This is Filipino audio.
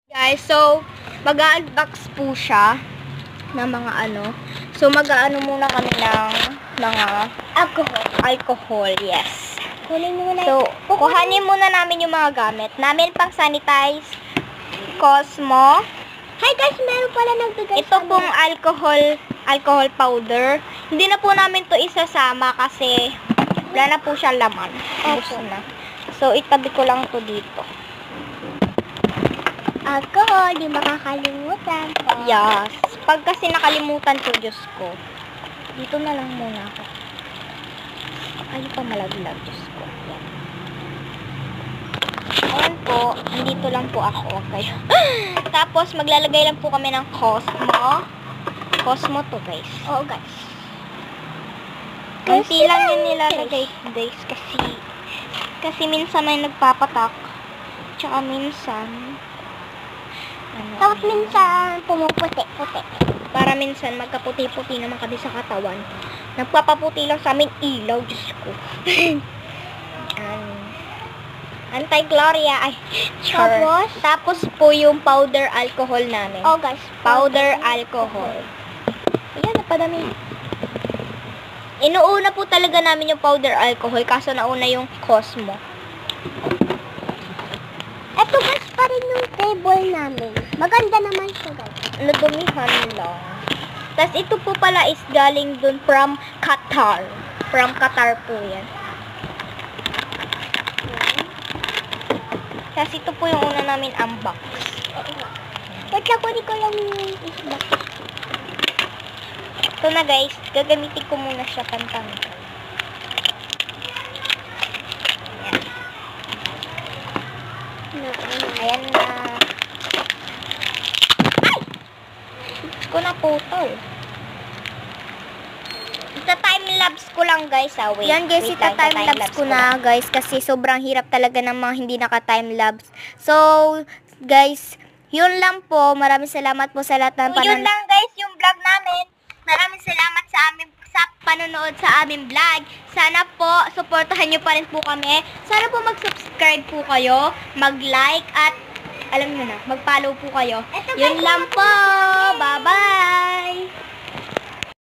Guys, so mag-unbox po siya ng mga ano. So mag-aano muna kami ng mga alcohol, yes. Kunin muna. So, kuhanin muna namin yung mga gamit. Namin pang sanitize, Cosmo. Hi guys, meron pala nagbigay Ito pong alcohol powder. Hindi na po namin to isasama kasi wala na po siyang laman. Ubus na. So, itabi ko lang to dito. Alcohol, di makakalimutan po. Yes. Pag kasi nakalimutan ko, Diyos ko. Dito na lang muna ako. Ay, pa malaglag, Diyos ko. Yan. Ayan po. Andito lang po ako. Okay. Tapos, maglalagay lang po kami ng Cosmo. Cosmo to, guys. Oo guys. Kunti lang yun nilalagay, guys. Kasi minsan may nagpapatak. Tsaka minsan Tapos minsan pumuputi-puti. para minsan magkaputi-puti naman kami sa katawan. Nagpapaputi lang sa amin ilaw, Diyos ko. Anti-Gloria. Ay, Tapos po yung powder alcohol namin. Oh guys. Powder alcohol. Ayan, napadami. Inuuna po talaga namin yung powder alcohol, kaso nauna yung Cosmo. Ito guys pa rin yung table namin. Maganda naman siya guys. Nadumihan lang. Tapos ito po pala is galing dun from Qatar. From Qatar po yan. Tapos ito po yung una namin unbox. Wait lang, kunin ko lang yung isbox. Ito na guys, gagamitin ko muna siya pantang. Ayan na. Ay! Ko na putol. Ita-time-lapse ko lang guys, wait. Yan guys, ita-time-lapse ko na guys kasi sobrang hirap talaga ng mga hindi naka-time-lapse. So, guys, yun lang po. Maraming salamat po sa lahat ng panonood. Yun lang guys, yung vlog namin. Maraming salamat sa panonood sa aming vlog. Sana po, supportahan nyo pa rin po kami. Sana po mag-subscribe po kayo, mag-like, at alam nyo na, mag-follow po kayo. Yun lang po. Bye-bye!